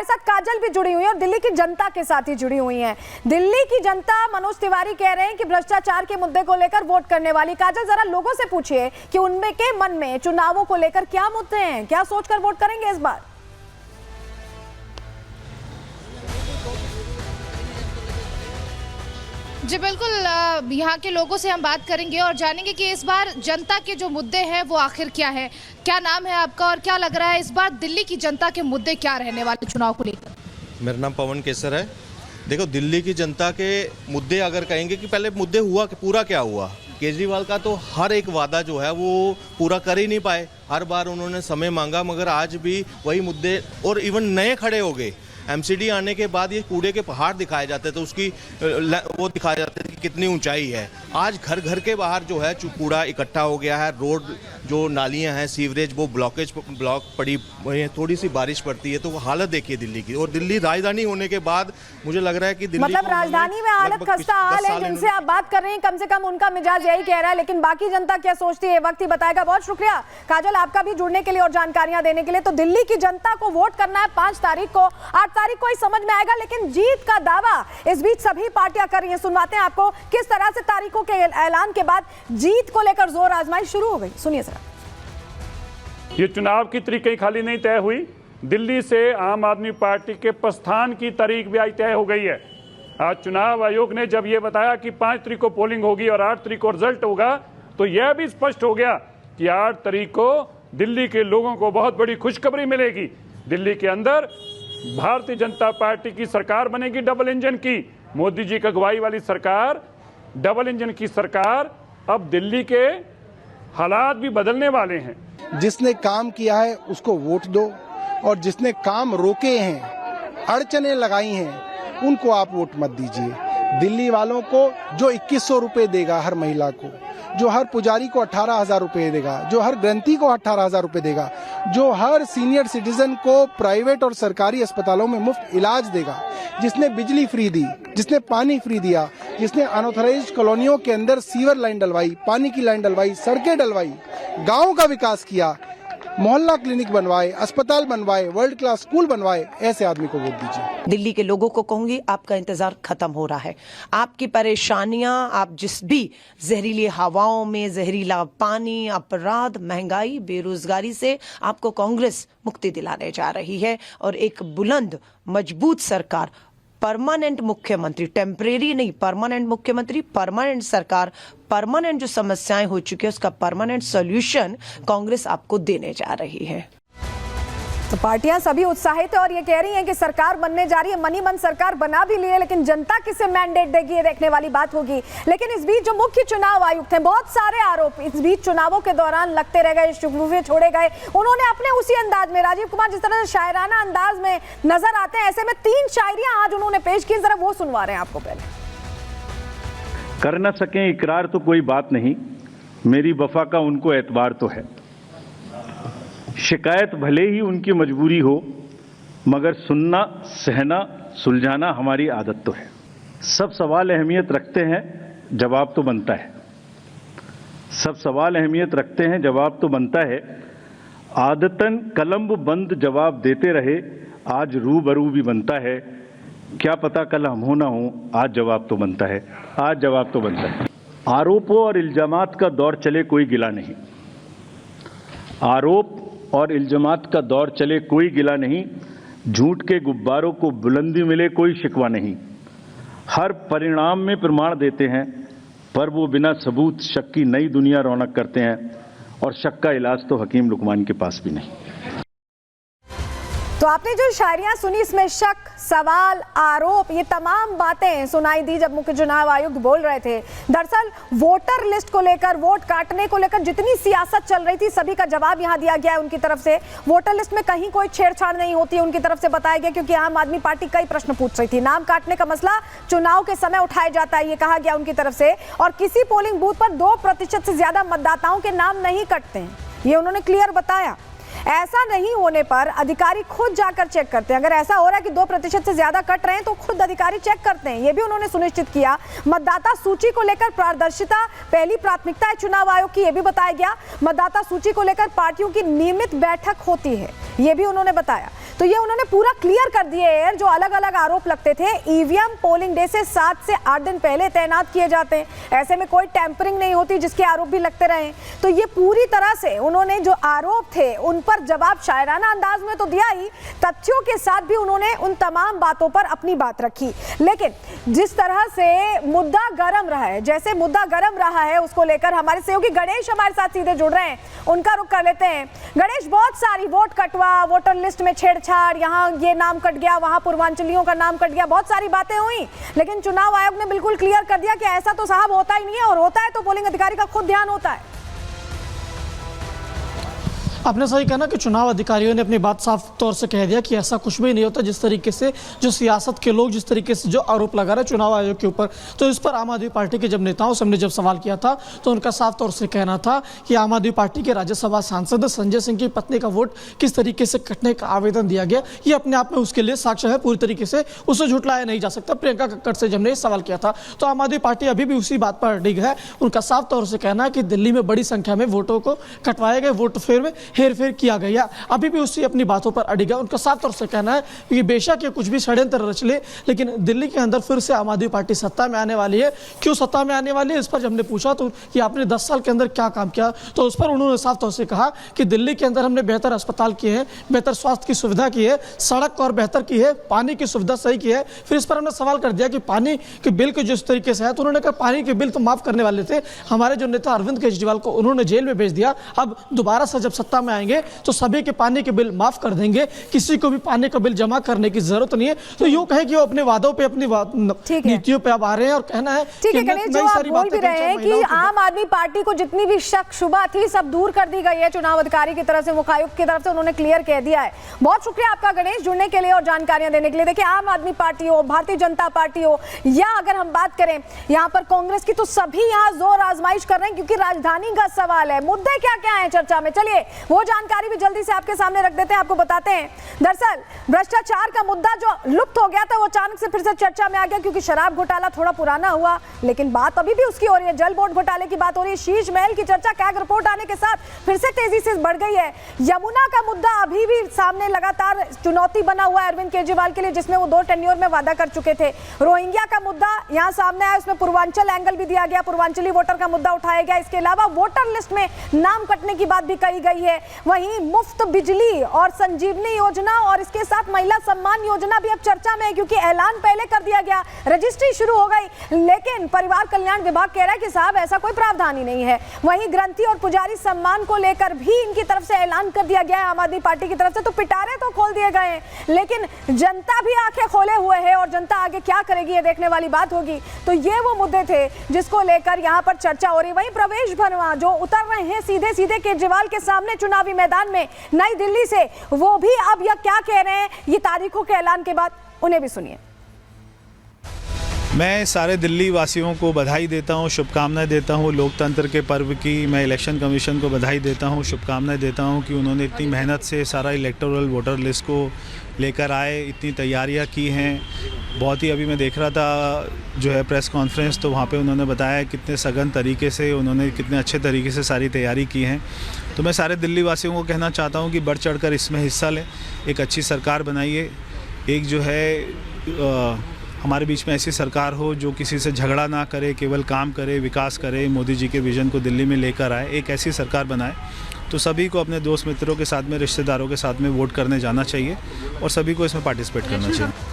हमारे साथ काजल भी जुड़ी हुई है और दिल्ली की जनता के साथ ही जुड़ी हुई है। दिल्ली की जनता, मनोज तिवारी कह रहे हैं कि भ्रष्टाचार के मुद्दे को लेकर वोट करने वाली। काजल, जरा लोगों से पूछिए कि उनमें के मन में चुनावों को लेकर क्या मुद्दे हैं, क्या सोचकर वोट करेंगे इस बार। जी बिल्कुल, यहाँ के लोगों से हम बात करेंगे और जानेंगे कि इस बार जनता के जो मुद्दे हैं वो आखिर क्या है। क्या नाम है आपका और क्या लग रहा है इस बार दिल्ली की जनता के मुद्दे क्या रहने वाले चुनाव को लेकर? मेरा नाम पवन केसर है। देखो, दिल्ली की जनता के मुद्दे अगर कहेंगे कि पहले मुद्दे हुआ कि पूरा क्या हुआ, केजरीवाल का तो हर एक वादा जो है वो पूरा कर ही नहीं पाए। हर बार उन्होंने समय मांगा मगर आज भी वही मुद्दे और इवन नए खड़े हो गए। एमसीडी आने के बाद ये कूड़े के पहाड़ दिखाए जाते थे, उसकी वो दिखाया जाता था कि कितनी ऊंचाई है। आज घर घर के बाहर जो है कूड़ा इकट्ठा हो गया है। रोड जो नालियां हैं, सीवरेज, वो ब्लॉक पड़ी है। थोड़ी सी बारिश पड़ती है तो वो हालत देखिए दिल्ली की। और दिल्ली राजधानी होने के बाद मुझे लग रहा है कि दिल्ली मतलब राजधानी में हालत खस्ता हाल है। जिनसे आप बात कर रहे हैं कम से कम उनका मिजाज यही कह रहा है, लेकिन बाकी जनता क्या सोचती है वक्त ही बताएगा। बहुत शुक्रिया काजल आपका भी जुड़ने के लिए और जानकारियां देने के लिए। तो दिल्ली की जनता को वोट करना है 5 तारीख को, 8 तारीख को ही समझ में आएगा, लेकिन जीत का दावा इस बीच सभी पार्टियां कर रही हैं। सुनवाते हैं आपको किस तरह से तारीखों के ऐलान के बाद जीत को लेकर जोर आजमाइश शुरू हो गई। सुनिए जरा। ये चुनाव की तारीख कहीं खाली नहीं तय हुई। दिल्ली से आम आदमी पार्टी के प्रस्थान की तारीख भी आज तय हो गई है। आज चुनाव आयोग ने जब ये बताया कि 5 तारीख को पोलिंग होगी और 8 तारीख को रिजल्ट होगा, तो यह भी स्पष्ट हो गया कि 8 तारीख को दिल्ली के लोगों को बहुत बड़ी खुशखबरी मिलेगी। दिल्ली के अंदर भारतीय जनता पार्टी की सरकार बनेगी, डबल इंजन की। मोदी जी की अगुवाई वाली सरकार, डबल इंजन की सरकार। अब दिल्ली के हालात भी बदलने वाले हैं। जिसने काम किया है उसको वोट दो और जिसने काम रोके हैं, अड़चने लगाई हैं, उनको आप वोट मत दीजिए। दिल्ली वालों को जो 2100 रुपए देगा हर महिला को, जो हर पुजारी को 18,000 रुपए देगा, जो हर ग्रंथी को 18,000 रुपए देगा, जो हर सीनियर सिटीजन को प्राइवेट और सरकारी अस्पतालों में मुफ्त इलाज देगा, जिसने बिजली फ्री दी, जिसने पानी फ्री दिया, जिसने अनऑथराइज्ड कॉलोनियों के अंदर सीवर लाइन डलवाई, पानी की लाइन डलवाई, सड़कें डलवाई, गाँव का विकास किया, मोहल्ला क्लिनिक बनवाए, अस्पताल बनवाए, वर्ल्ड क्लास स्कूल बनवाए, ऐसे आदमी को वोट दीजिए। दिल्ली के लोगों को कहूंगी, आपका इंतजार खत्म हो रहा है। आपकी परेशानियां, आप जिस भी जहरीली हवाओं में, जहरीला पानी, अपराध, महंगाई, बेरोजगारी से आपको कांग्रेस मुक्ति दिलाने जा रही है और एक बुलंद मजबूत सरकार, परमानेंट मुख्यमंत्री, टेम्परेरी नहीं, परमानेंट मुख्यमंत्री, परमानेंट सरकार, परमानेंट जो समस्याएं हो चुकी है उसका परमानेंट सॉल्यूशन कांग्रेस आपको देने जा रही है। तो पार्टियां सभी उत्साहित है और ये कह रही हैं कि सरकार बनने जा रही है। मनी मन सरकार बना भी ली है, लेकिन जनता किसे मैंडेट देगी ये देखने वाली बात होगी। लेकिन इस बीच जो मुख्य चुनाव आयुक्त हैं, बहुत सारे आरोप इस बीच चुनावों के दौरान लगते रह गए, शुगुफे छोड़े गए। उन्होंने अपने उसी अंदाज में, राजीव कुमार जिस तरह से शायराना अंदाज में नजर आते हैं, ऐसे में 3 शायरियां आज उन्होंने पेश की, जरा वो सुनवा रहे हैं आपको। पहले कर न सके इकरार तो कोई बात नहीं, मेरी वफा का उनको एतबार तो है। शिकायत भले ही उनकी मजबूरी हो, मगर सुनना, सहना, सुलझाना हमारी आदत तो है। सब सवाल अहमियत रखते हैं, जवाब तो बनता है। सब सवाल अहमियत रखते हैं, जवाब तो बनता है। आदतन कलम बंद जवाब देते रहे, आज रूबरू भी बनता है। क्या पता कल हम हो ना हो, आज जवाब तो बनता है, आज जवाब तो बनता है। आरोपों और इल्जामात का दौर चले कोई गिला नहीं, आरोप और इल्जामात का दौर चले कोई गिला नहीं। झूठ के गुब्बारों को बुलंदी मिले कोई शिकवा नहीं। हर परिणाम में प्रमाण देते हैं, पर वो बिना सबूत शक की नई दुनिया रौनक करते हैं, और शक का इलाज तो हकीम लुकमान के पास भी नहीं। तो आपने जो शायरियां सुनी, इसमें शक, सवाल, आरोप, ये तमाम बातें सुनाई दी जब मुख्य चुनाव आयुक्त बोल रहे थे। दरअसल वोटर लिस्ट को लेकर, वोट काटने को लेकर जितनी सियासत चल रही थी, सभी का जवाब यहां दिया गया है उनकी तरफ से। वोटर लिस्ट में कहीं कोई छेड़छाड़ नहीं होती है उनकी तरफ से बताया गया, क्योंकि आम आदमी पार्टी कई प्रश्न पूछ रही थी। नाम काटने का मसला चुनाव के समय उठाया जाता है, ये कहा गया उनकी तरफ से। और किसी पोलिंग बूथ पर 2% से ज्यादा मतदाताओं के नाम नहीं कटते हैं, ये उन्होंने क्लियर बताया। ऐसा नहीं होने पर अधिकारी खुद जाकर चेक करते हैं। अगर ऐसा हो रहा है कि 2% से ज्यादा कट रहे हैं तो खुद अधिकारी चेक करते हैं, ये भी उन्होंने सुनिश्चित किया। मतदाता सूची को लेकर पारदर्शिता पहली प्राथमिकता है चुनाव आयोग की, ये भी बताया गया। मतदाता सूची को लेकर पार्टियों की नियमित बैठक होती है, ये भी उन्होंने बताया। तो ये उन्होंने पूरा क्लियर कर दिए हैं। जो अलग अलग आरोप लगते थे, ईवीएम पोलिंग डे से 7 से 8 दिन पहले तैनात किए जाते हैं, ऐसे में कोई टैंपरिंग नहीं होती, जिसके आरोप भी लगते रहे। तो ये पूरी तरह से उन्होंने जो आरोप थे उन पर जवाब शायराना अंदाज में तो दिया ही, तथ्यों के साथ भी उन्होंने उन तमाम बातों पर अपनी बात रखी। लेकिन जिस तरह से मुद्दा गर्म रहा है, जैसे मुद्दा गर्म रहा है, उसको लेकर हमारे सहयोगी गणेश हमारे साथ सीधे जुड़ रहे हैं, उनका रुख कर लेते हैं। गणेश, बहुत सारी वोट कटवा, वोटर लिस्ट में छेड़छाड़, यहाँ ये नाम कट गया, वहां पूर्वांचलियों का नाम कट गया, बहुत सारी बातें हुई, लेकिन चुनाव आयोग ने बिल्कुल क्लियर कर दिया कि ऐसा तो साहब होता ही नहीं है, और होता है तो पोलिंग अधिकारी का खुद ध्यान होता है। आपने सही कहा ना कि चुनाव अधिकारियों ने अपनी बात साफ तौर से कह दिया कि ऐसा कुछ भी नहीं होता। जिस तरीके से जो सियासत के लोग जिस तरीके से जो आरोप लगा रहे चुनाव आयोग के ऊपर, तो इस पर आम आदमी पार्टी के जब नेताओं से हमने जब सवाल किया था तो उनका साफ तौर से कहना था कि आम आदमी पार्टी के राज्यसभा सांसद संजय सिंह की पत्नी का वोट किस तरीके से कटने का आवेदन दिया गया, ये अपने आप में उसके लिए साक्ष्य है, पूरी तरीके से उसे झुटलाया नहीं जा सकता। प्रियंका कक्कड़ से जब हमने सवाल किया था तो आम आदमी पार्टी अभी भी उसी बात पर अडिग है। उनका साफ तौर से कहना है कि दिल्ली में बड़ी संख्या में वोटों को कटवाए गए, वोट फेर में हेरफेर किया गया, अभी भी उसी अपनी बातों पर अड़िगा। उनका साफ तौर से कहना है कि बेशक ये कुछ भी षड्यंत्र रच ले, लेकिन दिल्ली के अंदर फिर से आम आदमी पार्टी सत्ता में आने वाली है। क्यों सत्ता में आने वाली है, इस पर हमने पूछा तो कि आपने 10 साल के अंदर क्या काम किया, तो उस पर उन्होंने साफ तौर से कहा कि दिल्ली के अंदर हमने बेहतर अस्पताल किए हैं, बेहतर स्वास्थ्य की सुविधा की है, सड़क और बेहतर की है, पानी की सुविधा सही की है। फिर इस पर हमने सवाल कर दिया कि पानी के बिल के जिस तरीके से है, तो उन्होंने कहा पानी के बिल तो माफ करने वाले थे हमारे जो नेता अरविंद केजरीवाल को, उन्होंने जेल में भेज दिया। अब दोबारा से जब सत्ता में आएंगे तो सभी के पानी के बिल माफ कर देंगे, किसी को भी पानी का बिल जमा करने की जरूरत नहीं है। तो यूं कहे कि वो अपने वादों पे, अपनी नीतियों पे अब आ रहे हैं और कहना है ठीक है गणेश, जो आप बोल भी रहे हैं कि आम आदमी पार्टी को जितनी भी शक शुबा थी सब दूर कर दी गई है चुनाव अधिकारी की तरफ से, मुखायुक्त की तरफ से, उन्होंने क्लियर कह दिया है। बहुत शुक्रिया आपका गणेश जुड़ने के लिए और जानकारियां देने के लिए। देखिए, आम आदमी पार्टी हो, भारतीय जनता पार्टी हो, या अगर हम बात करें यहाँ पर कांग्रेस की, तो सभी यहाँ जोर आजमाइश कर रहे हैं क्योंकि राजधानी का सवाल है। मुद्दे क्या क्या है चर्चा में, चलिए वो जानकारी भी जल्दी से आपके सामने रख देते हैं, आपको बताते हैं। दरअसल भ्रष्टाचार का मुद्दा जो लुप्त हो गया था वो अचानक से फिर से चर्चा में आ गया क्योंकि शराब घोटाला थोड़ा पुराना हुआ, लेकिन बात अभी भी उसकी हो रही है। जल बोर्ड घोटाले की बात हो रही है, शीश महल की चर्चा कैग रिपोर्ट आने के साथ फिर से तेजी से बढ़ गई है। यमुना का मुद्दा अभी भी सामने लगातार चुनौती बना हुआ है अरविंद केजरीवाल के लिए, जिसमें वो 2 टेन्योर में वादा कर चुके थे। रोहिंग्या का मुद्दा यहाँ सामने आया, उसमें पूर्वांचल एंगल भी दिया गया, पूर्वांचली वोटर का मुद्दा उठाया गया। इसके अलावा वोटर लिस्ट में नाम कटने की बात भी कही गई है। वहीं मुफ्त बिजली और संजीवनी योजना और इसके साथ महिला सम्मान योजना भी अब चर्चा में है क्योंकि ऐलान पहले कर दिया गया, रजिस्ट्री शुरू हो गई, लेकिन परिवार कल्याण विभाग कह रहा है कि साहब ऐसा कोई प्रावधान ही नहीं है। वहीं ग्रंथी और पुजारी सम्मान को लेकर भी इनकी तरफ से ऐलान कर दिया गया है आम आदमी पार्टी की तरफ से। तो पिटारे तो खोल दिए गए हैं, लेकिन जनता भी आंखें खोले हुए है और जनता आगे क्या करेगी ये देखने वाली बात होगी। तो ये वो मुद्दे थे जिसको लेकर यहाँ पर चर्चा हो रही। वहीं प्रवेश वर्मा जो उतर रहे हैं सीधे सीधे केजरीवाल के सामने चुनावी मैदान में नई दिल्ली से, वो भी अब यह क्या कह रहे हैं ये तारीखों के ऐलान के बाद, उन्हें भी सुनिए। मैं सारे दिल्ली वासियों को बधाई देता हूं, शुभकामनाएं देता हूं लोकतंत्र के पर्व की। मैं इलेक्शन कमीशन को बधाई देता हूं, शुभकामनाएं देता हूं कि उन्होंने इतनी मेहनत से सारा इलेक्टोरल वोटर लिस्ट को लेकर आए, इतनी तैयारियां की हैं। बहुत ही अभी मैं देख रहा था जो है प्रेस कॉन्फ्रेंस, तो वहाँ पे उन्होंने बताया कितने सघन तरीके से उन्होंने कितने अच्छे तरीके से सारी तैयारी की हैं। तो मैं सारे दिल्ली वासियों को कहना चाहता हूँ कि बढ़ चढ़ कर इसमें हिस्सा लें, एक अच्छी सरकार बनाइए, एक जो है हमारे बीच में ऐसी सरकार हो जो किसी से झगड़ा ना करे, केवल काम करे, विकास करे, मोदी जी के विजन को दिल्ली में लेकर आए, एक ऐसी सरकार बनाए। तो सभी को अपने दोस्त मित्रों के साथ में, रिश्तेदारों के साथ में वोट करने जाना चाहिए और सभी को इसमें पार्टिसिपेट करना चाहिए।